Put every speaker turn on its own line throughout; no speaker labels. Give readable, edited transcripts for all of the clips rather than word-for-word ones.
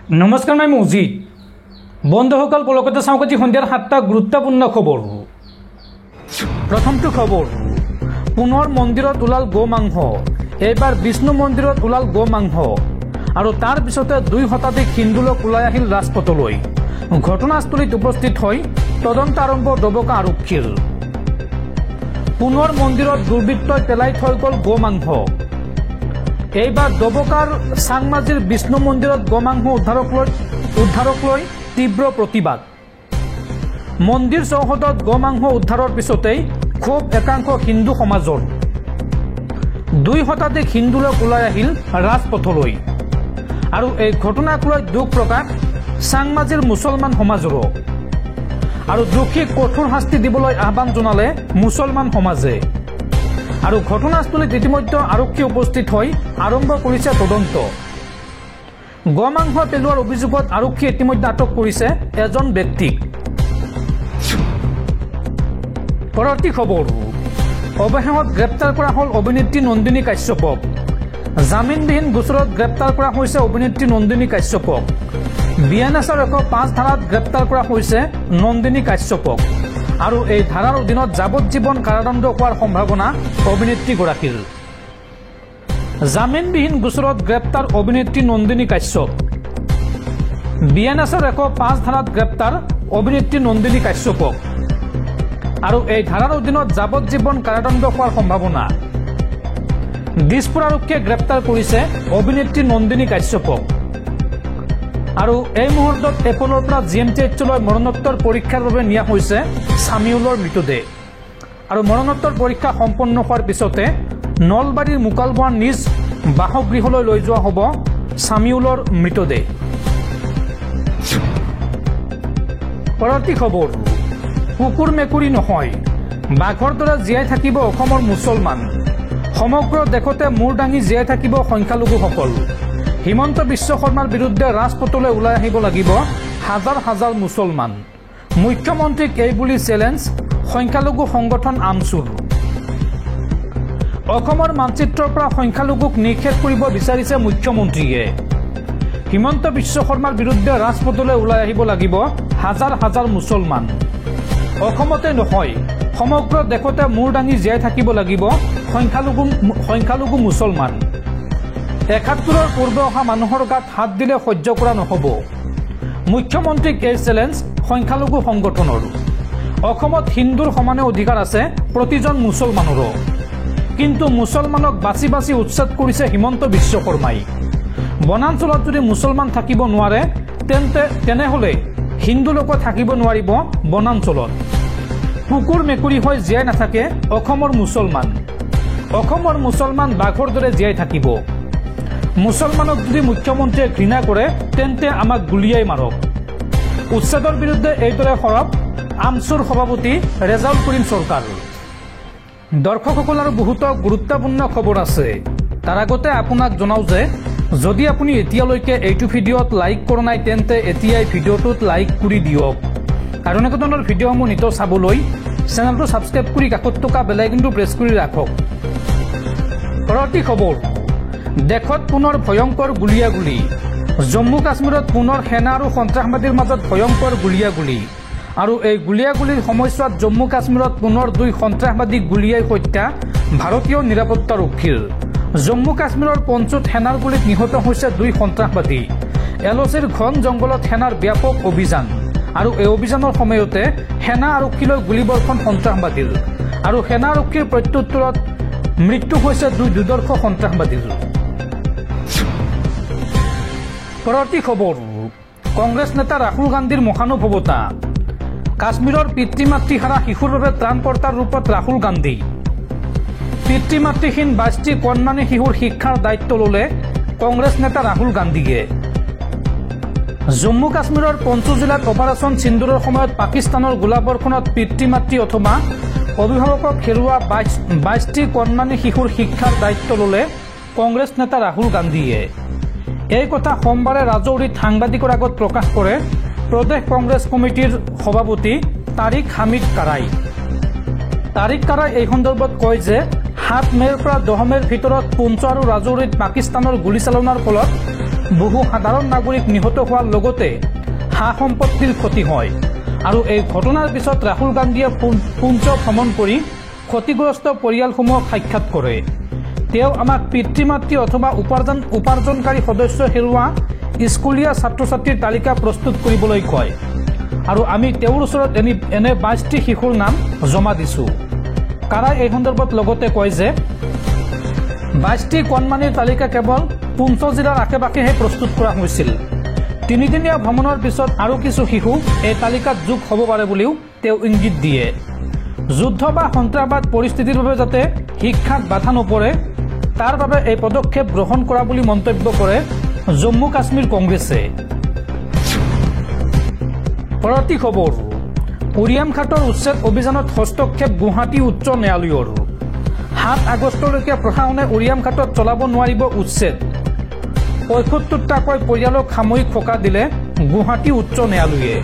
নমস্কাৰ মই মজিদ বন্ধুসকল পলকতে চাওক আজি সন্ধিয়াৰ 7টা গুৰুত্বপূৰ্ণ খবৰ। প্ৰথমটো খবৰ, পুনৰ মন্দিৰত ওলাল গোমাংস। এইবাৰ বিষ্ণু মন্দিৰত ওলাল গোমাংস আৰু তাৰ পিছতে 2 শতাধিক হিন্দু লোক ওলাই আহিল ৰাজপথলৈ। ঘটনাস্থলীত উপস্থিত হৈ তদন্ত আৰম্ভ ডবকা আৰক্ষীৰ। পুনৰ মন্দিৰত দুৰ্বৃত্তই পেলাই থৈ গ'ল গোমাংস। এইবাৰ ডবকাৰ চাংমাজিৰ বিষ্ণু মন্দিৰত গোমাংস উদ্ধাৰক লৈ তীব্ৰ প্ৰতিবাদ। মন্দিৰ চৌহদত গোমাংস উদ্ধাৰৰ পিছতেই ক্ষোভ একাংশ হিন্দু সমাজৰ। 2 শতাধিক হিন্দু লোক ওলাই আহিল ৰাজপথলৈ আৰু এই ঘটনাক লৈ দুখ প্ৰকাশ চাংমাজিৰ মুছলমান সমাজৰো আৰু দোষীক কঠোৰ শাস্তি দিবলৈ আহ্বান জনালে মুছলমান সমাজে। আৰু ঘটনাস্থলীত ইতিমধ্যে আৰক্ষী উপস্থিত হৈ আৰম্ভ কৰিছে তদন্ত। গোমাংস পেলোৱাৰ অভিযোগত আৰক্ষীয়ে ইতিমধ্যে আটক কৰিছে এজন ব্যক্তিক। পৰৱৰ্তী খবৰ, অৱশেষত গ্ৰেপ্তাৰ কৰা হ'ল অভিনেত্ৰী নন্দিনী কাশ্যপক। জামিনবিহীন গোচৰত গ্ৰেপ্তাৰ কৰা হৈছে অভিনেত্ৰী নন্দিনী কাশ্যপক। BNSৰ 105 ধাৰাত গ্ৰেপ্তাৰ কৰা হৈছে নন্দিনী কাশ্যপক আৰু এই ধাৰাৰ অধীনত যাৱজ্জীৱন কাৰাদণ্ড হোৱাৰ সম্ভাৱনা অভিনেত্ৰীগৰাকীৰ। জামিনবিহীন গোচৰত গ্ৰেপ্তাৰ অভিনেত্ৰী নন্দিনী কাশ্যপ। BNSৰ 105 ধাৰাত গ্ৰেপ্তাৰ অভিনেত্ৰী নন্দিনী কাশ্যপক আৰু এই ধাৰাৰ অধীনত যাৱজ্জীৱন কাৰাদণ্ড হোৱাৰ সম্ভাৱনা। দিছপুৰ আৰক্ষীয়ে গ্ৰেপ্তাৰ কৰিছে অভিনেত্ৰী নন্দিনী কাশ্যপক আৰু এই মুহূৰ্তত এপলৰ পৰা GMTHলৈ মৰণোত্তৰ পৰীক্ষাৰ বাবে নিয়া হৈছে ছামিউলৰ মৃতদেহ আৰু মৰণোত্তৰ পৰীক্ষা সম্পন্ন হোৱাৰ পিছতে নলবাৰীৰ মুকালমুৱাৰ নিজ বাসগৃহলৈ লৈ যোৱা হ'ব ছামিউলৰ মৃতদেহ। পৰৱৰ্তী খবৰ, কুকুৰ মেকুৰী নহয়, বাঘৰ দৰে জীয়াই থাকিব অসমৰ মুছলমান। সমগ্ৰ দেশতে মূৰ দাঙি জীয়াই থাকিব সংখ্যালঘুসকল। হিমন্ত বিশ্ব শৰ্মাৰ বিৰুদ্ধে ৰাজপথলৈ ওলাই আহিব লাগিব হাজাৰ হাজাৰ মুছলমান। মুখ্যমন্ত্ৰীক এইবুলি চেলেঞ্জ সংখ্যালঘু সংগঠন আমছুৰ। অসমৰ মানচিত্ৰৰ পৰা সংখ্যালঘুক নিষেধ কৰিব বিচাৰিছে মুখ্যমন্ত্ৰীয়ে। হিমন্ত বিশ্ব শৰ্মাৰ বিৰুদ্ধে ৰাজপথলৈ ওলাই আহিব লাগিব হাজাৰ হাজাৰ মুছলমান। অসমতে নহয়, সমগ্ৰ দেশতে মূৰ দাঙি জীয়াই থাকিব লাগিব সংখ্যালঘু মুছলমান। ৭১ৰ পূৰ্বে অহা মানুহৰ গাত হাত দিলে সহ্য কৰা নহ'ব। মুখ্যমন্ত্ৰীক এই চেলেঞ্জ সংখ্যালঘু সংগঠনৰ। অসমত হিন্দুৰ সমানে অধিকাৰ আছে প্ৰতিজন মুছলমানৰো, কিন্তু মুছলমানক বাছি বাছি উচ্ছেদ কৰিছে হিমন্ত বিশ্ব শৰ্মাই। বনাঞ্চলত যদি মুছলমান থাকিব নোৱাৰে তেনেহ'লে হিন্দু লোক থাকিব নোৱাৰিব বনাঞ্চলত। কুকুৰ মেকুৰী হৈ জীয়াই নাথাকে অসমৰ মুছলমান। অসমৰ মুছলমান বাঘৰ দৰে জীয়াই থাকিব। মুছলমানক যদি মুখ্যমন্ত্ৰীয়ে ঘৃণা কৰে তেন্তে আমাক গুলিয়াই মাৰক। উচ্ছেদৰ বিৰুদ্ধে এইদৰে সৰব আমছুৰ সভাপতি ৰেজাউল কৰিম চৰকাৰ। দৰ্শকসকল আৰু বহুতো গুৰুত্বপূৰ্ণ খবৰ আছে। তাৰ আগতে আপোনাক জনাওঁ যে যদি আপুনি এতিয়ালৈকে এইটো ভিডিঅ'ত লাইক কৰা নাই তেন্তে এতিয়াই ভিডিঅ'টোত লাইক কৰি দিয়ক আৰু এনেকুৱা ধৰণৰ ভিডিঅ'সমূহ নিতৌ চাবলৈ চেনেলটো ছাবস্ক্ৰাইব কৰি কাষত থকা বেল আইকনটো প্ৰেছ কৰি ৰাখক। পৰৱৰ্তী খবৰ, দেশত পুনৰ ভয়ংকৰ গুলিয়াগুলি। জম্মু কাশ্মীৰত পুনৰ সেনা আৰু সন্ত্ৰাসবাদীৰ মাজত ভয়ংকৰ গুলিয়াগুলি আৰু এই গুলিয়াগুলিৰ সময়ছোৱাত জম্মু কাশ্মীৰত পুনৰ 2 সন্ত্ৰাসবাদীক গুলিয়াই হত্যা ভাৰতীয় নিৰাপত্তাৰক্ষীৰ। জম্মু কাশ্মীৰৰ পঞ্চুত সেনাৰ গুলীত নিহত হৈছে 2 সন্ত্ৰাসবাদী। LOCৰ ঘন জংঘলত সেনাৰ ব্যাপক অভিযান আৰু এই অভিযানৰ সময়তে সেনা আৰক্ষীলৈ গুলীবৰ্ষণ সন্ত্ৰাসবাদীৰ আৰু সেনা আৰক্ষীৰ প্ৰত্যুত্তৰত মৃত্যু হৈছে 2 দুৰ্ধৰ্ষ সন্ত্ৰাসবাদীৰ। পৰৱৰ্তী খবৰ, কংগ্ৰেছ নেতা ৰাহুল গান্ধীৰ মহানুভৱতা। কাশ্মীৰৰ পিতৃ মাতৃ হাৰা শিশুৰ বাবে ত্ৰাণকৰ্তাৰ ৰূপত ৰাহুল গান্ধী। পিতৃ মাতৃহীন 22টি কণমানি শিশুৰ শিক্ষাৰ দায়িত্ব ল'লে কংগ্ৰেছ নেতা ৰাহুল গান্ধীয়ে। জম্মু কাশ্মীৰৰ পঞ্চু জিলাত অপাৰেচন সিন্দুৰৰ সময়ত পাকিস্তানৰ গোলাবৰ্ষণত পিতৃ মাতৃ অথবা অভিভাৱকক হেৰুওৱা 22টি কণমানি শিশুৰ শিক্ষাৰ দায়িত্ব ল'লে কংগ্ৰেছ নেতা ৰাহুল গান্ধীয়ে। এই কথা সোমবাৰে ৰাজৌৰীত সাংবাদিকৰ আগত প্ৰকাশ কৰে প্ৰদেশ কংগ্ৰেছ কমিটিৰ সভাপতি তাৰিক হামিদ কাৰাই। তাৰিক কাৰাই এই সন্দৰ্ভত কয় যে 7 মে'ৰ পৰা 10 মে'ৰ ভিতৰত পুঞ্চ আৰু ৰাজৌৰীত পাকিস্তানৰ গুলীচালনাৰ ফলত বহু সাধাৰণ নাগৰিক নিহত হোৱাৰ লগতে সা সম্পত্তিৰ ক্ষতি হয় আৰু এই ঘটনাৰ পিছত ৰাহুল গান্ধীয়ে পুঞ্চ ভ্ৰমণ কৰি ক্ষতিগ্ৰস্ত পৰিয়ালসমূহক সাক্ষাৎ কৰে। তেওঁ আমাক পিতৃ মাতৃ অথবা উপাৰ্জনকাৰী সদস্য হেৰুওৱা স্কুলীয়া ছাত্ৰ ছাত্ৰীৰ তালিকা প্ৰস্তুত কৰিবলৈ কয় আৰু আমি তেওঁৰ ওচৰত এনে 22টি শিশুৰ নাম জমা দিছোঁ। কাৰাই এই সন্দৰ্ভত লগতে কয় যে 22টি কণমানিৰ তালিকা কেৱল পুঞ্চ জিলাৰ আশে পাশেহে প্ৰস্তুত কৰা হৈছিল। তিনিদিনীয়া ভ্ৰমণৰ পিছত আৰু কিছু শিশু এই তালিকাত যোগ হ'ব পাৰে বুলিও তেওঁ ইংগিত দিয়ে। যুদ্ধ বা সন্ত্ৰাসবাদ পৰিস্থিতিৰ বাবে যাতে শিক্ষাত বাধা নপৰে তাৰ বাবে এই পদক্ষেপ গ্ৰহণ কৰা বুলি মন্তব্য কৰে জম্মু কাশ্মীৰ কংগ্ৰেছে। পৰৱৰ্তী খবৰ, উৰিয়াম ঘাটৰ উচ্ছেদ অভিযানত হস্তক্ষেপ গুৱাহাটী উচ্চ ন্যায়ালয়ৰ। 7 আগষ্টলৈকে প্ৰশাসনে উৰিয়াম ঘাটত চলাব নোৱাৰিব উচ্ছেদ। ৭৫টাকৈ পৰিয়ালক সাময়িক সকাহ দিলে গুৱাহাটী উচ্চ ন্যায়ালয়ে।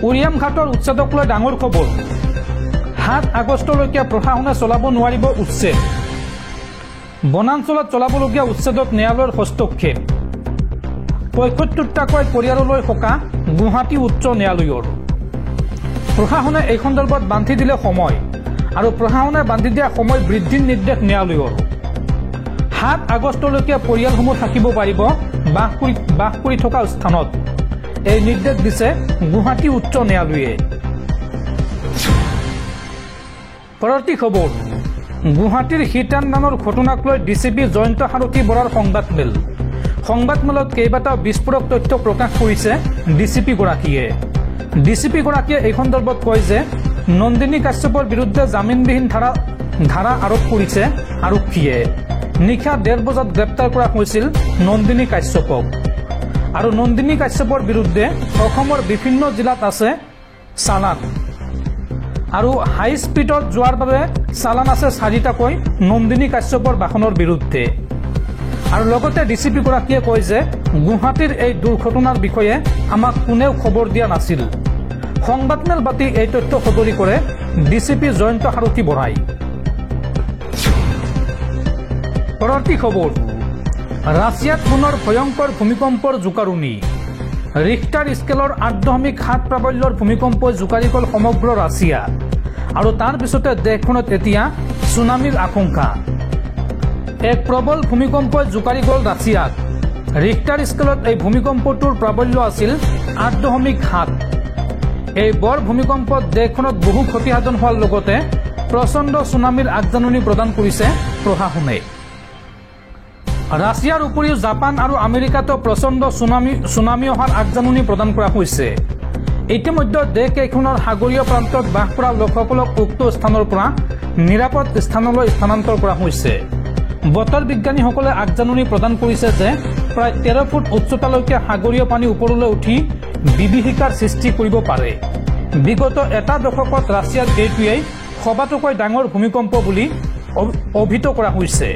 উৰিয়াম ঘাটৰ উচ্ছেদক লৈ ডাঙৰ খবৰ, 7 আগষ্টলৈকে প্ৰশাসনে চলাব নোৱাৰিব উচ্ছেদ। বনাঞ্চলত চলাবলগীয়া উচ্ছেদত ন্যায়ালয়ৰ হস্তক্ষেপ। ৭৫টাকৈ পৰিয়াললৈ সকাহ গুৱাহাটী উচ্চ ন্যায়ালয়ৰ। প্ৰশাসনে এই সন্দৰ্ভত বান্ধি দিলে সময় আৰু প্ৰশাসনে বান্ধি দিয়া সময় বৃদ্ধিৰ নিৰ্দেশ ন্যায়ালয়ৰ। 7 আগষ্টলৈকে পৰিয়ালসমূহ থাকিব পাৰিব বাস কৰি থকা স্থানত, এই নিৰ্দেশ দিছে গুৱাহাটী উচ্চ ন্যায়ালয়ে। পৰৱৰ্তী খবৰ, গুৱাহাটীৰ হিট এণ্ড ৰানৰ ঘটনাক লৈ ডিচিপি জয়ন্ত সাৰথী বৰাৰ সংবাদমেল। সংবাদমেলত কেইবাটাও বিস্ফোৰক তথ্য প্ৰকাশ কৰিছে ডিচিপিগৰাকীয়ে। ডিচিপিগৰাকীয়ে এই সন্দৰ্ভত কয় যে নন্দিনী কাশ্যপৰ বিৰুদ্ধে জামিনবিহীন ধাৰা আৰোপ কৰিছে আৰক্ষীয়ে। নিশা 1:30 বজাত গ্ৰেপ্তাৰ কৰা হৈছিল নন্দিনী কাশ্যপক আৰু নন্দিনী কাশ্যপৰ বিৰুদ্ধে অসমৰ বিভিন্ন জিলাত আছে চালান আৰু হাই স্পীডত যোৱাৰ বাবে চালান আছে 4টাকৈ নন্দিনী কাশ্যপৰ বাহনৰ বিৰুদ্ধে। আৰু লগতে ডিচিপিগৰাকীয়ে কয় যে গুৱাহাটীৰ এই দুৰ্ঘটনাৰ বিষয়ে আমাক কোনেও খবৰ দিয়া নাছিল। সংবাদমেল পাতি এই তথ্য সদৰি কৰে ডিচিপি জয়ন্ত সাৰথী বৰাই। পৰৱৰ্তী খবৰ, ৰাছিয়াত পুনৰ ভয়ংকৰ ভূমিকম্পৰ জোকাৰণি। ৰিখটাৰ স্কেলৰ 8.7 প্ৰাবল্যৰ ভূমিকম্পই জোকাৰি গ'ল সমগ্ৰ ৰাছিয়া আৰু তাৰ পিছতে দেশখনত এতিয়া ছুনামিৰ আশংকা। এক প্ৰবল ভূমিকম্পই জোকাৰি গ'ল ৰাছিয়াত। ৰিখটাৰ স্কেলত এই ভূমিকম্পটোৰ প্ৰাবল্য আছিল 8.7। এই বৰ ভূমিকম্পত দেশখনত বহু ক্ষতিসাধন হোৱাৰ লগতে প্ৰচণ্ড ছুনামিৰ আগজাননী প্ৰদান কৰিছে প্ৰশাসনে। ৰাছিয়াৰ উপৰিও জাপান আৰু আমেৰিকাতো প্ৰচণ্ড ছুনামি অহাৰ আগজাননী প্ৰদান কৰা হৈছে। ইতিমধ্যে দেশকেইখনৰ সাগৰীয় প্ৰান্তত বাস কৰা লোকসকলক উক্ত স্থানৰ পৰা নিৰাপদ স্থানলৈ স্থানান্তৰ কৰা হৈছে। বতৰ বিজ্ঞানীসকলে আগজাননী প্ৰদান কৰিছে যে প্ৰায় 13 ফুট উচ্চতালৈকে সাগৰীয় পানী ওপৰলৈ উঠি বিভীষিকাৰ সৃষ্টি কৰিব পাৰে। বিগত এটা দশকত ৰাছিয়াত এইটোৱেই সবাতোকৈ ডাঙৰ ভূমিকম্প বুলি অভিহিত কৰা হৈছে।